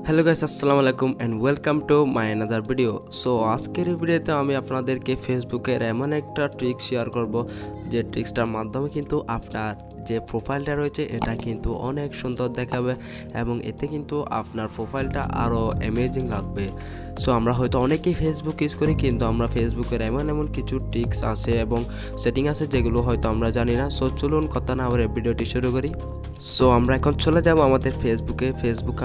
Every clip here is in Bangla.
হ্যালো গাইস, আসসালামু আলাইকুম and welcome to my another video. So আজকের এই ভিডিওতে আমি আপনাদেরকে ফেসবুকের এমন একটা ট্রিক শেয়ার করব, যে ট্রিক্সটার মাধ্যমে কিন্তু আপনার যে প্রোফাইলটা রয়েছে এটা কিন্তু অনেক সুন্দর দেখাবে এবং এতে কিন্তু আপনার প্রোফাইলটা আরও অ্যামেজিং লাগবে। সো আমরা হয়তো অনেকেই ফেসবুক ইউজ করি, কিন্তু আমরা ফেসবুকের এমন কিছু ট্রিক্স আছে এবং সেটিং আছে যেগুলো হয়তো আমরা জানি না। সো চলুন কথা না বলে ভিডিওটি শুরু করি। সো আমরা এখন চলে যাব আমাদের ফেসবুকে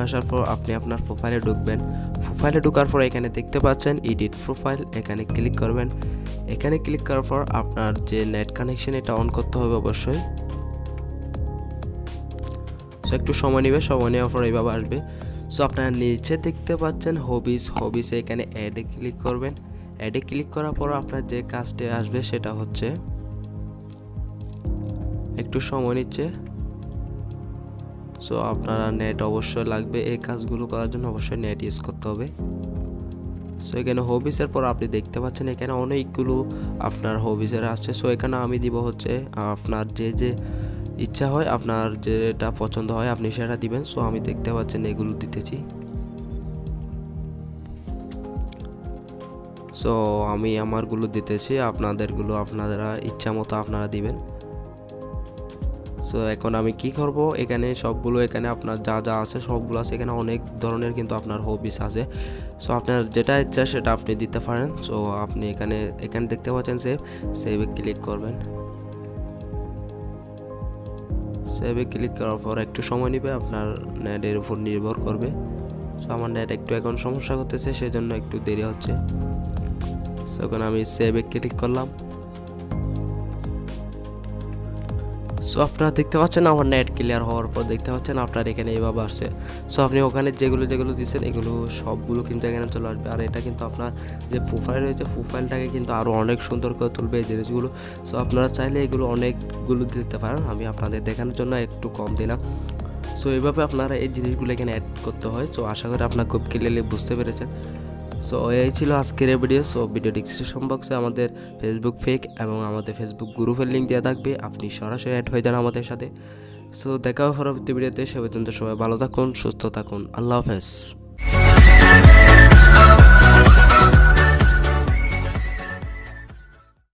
আসার পর আপনি আপনার প্রোফাইলে ঢুকবেন। প্রোফাইলে ঢোকার পর এখানে দেখতে পাচ্ছেন এডিট প্রোফাইল, এখানে ক্লিক করবেন। এখানে ক্লিক করার পর আপনার যে নেট কানেকশন এটা অন করতে হবে অবশ্যই। সো একটু সময় নেওয়ার পর এইভাবে আসবে। সো আপনারা নিচে দেখতে পাচ্ছেন হবিসে এখানে অ্যাডে ক্লিক করবেন। অ্যাডে ক্লিক করার পর আপনার যে কাজটি আসবে সেটা হচ্ছে, একটু সময় নিচ্ছে। সো আপনারা নেট অবশ্যই লাগবে, এই কাজগুলো করার জন্য অবশ্যই নেট ইউজ করতে হবে। সো এখানে হবিসের পর আপনি দেখতে পাচ্ছেন এখানে অনেকগুলো আপনার হবিসের আসছে। সো এখানে আমি দিব হচ্ছে আপনার যে ইচ্ছা হয়, আপনার যেটা পছন্দ হয় আপনি সেটা দিবেন। সো আমি দেখতে পাচ্ছেন এগুলো দিতেছি। সো আমি আমারগুলো দিতেছি, আপনাদেরগুলো আপনারা ইচ্ছা মতো আপনারা দিবেন। সো এখন আমি কি করব, এখানে সবগুলো এখানে আপনার যা আছে সবগুলো আছে, এখানে অনেক ধরনের কিন্তু আপনার হবিস আছে। সো আপনার যেটা ইচ্ছা সেটা আপনি দিতে পারেন। সো আপনি এখানে দেখতে পাচ্ছেন সেভে ক্লিক করবেন। সেভে ক্লিক করার পর একটু সময় নেবে, আপনার নেটের উপর নির্ভর করবে। সো আমার নেট একটু এখন সমস্যা করতেছে, সেজন্য একটু দেরি হচ্ছে। সো এখন আমি সেভে ক্লিক করলাম। সো আপনারা দেখতে পাচ্ছেন আমার নেট ক্লিয়ার হওয়ার পর দেখতে পাচ্ছেন আপনার এখানে এইভাবে আসছে। সো আপনি ওখানে যেগুলো দিচ্ছেন এগুলো সবগুলো কিন্তু এখানে চলে আসবে। আর এটা কিন্তু আপনার যে প্রোফাইল রয়েছে প্রোফাইলটাকে কিন্তু আরও অনেক সুন্দর করে তুলবে এই জিনিসগুলো। সো আপনারা চাইলে এগুলো অনেকগুলো দিতে পারেন, আমি আপনাদের দেখানোর জন্য একটু কম দিলাম। সো এইভাবে আপনারা এই জিনিসগুলো এখানে অ্যাড করতে হয়। সো আশা করি আপনারা খুব ক্লিয়ারলি বুঝতে পেরেছেন। সো এই ছিল আজকের ভিডিও। সো ভিডিও ডিসক্রিপশন বক্সে আমাদের ফেসবুক পেজ এবং আমাদের ফেসবুক গ্রুপের লিঙ্ক দেওয়া থাকবে, আপনি সরাসরি অ্যাড হয়ে যান আমাদের সাথে। সো দেখা হবে পরবর্তী ভিডিওতে। সে পর্যন্ত সবাই ভালো থাকুন, সুস্থ থাকুন, আল্লাহ হাফেজ।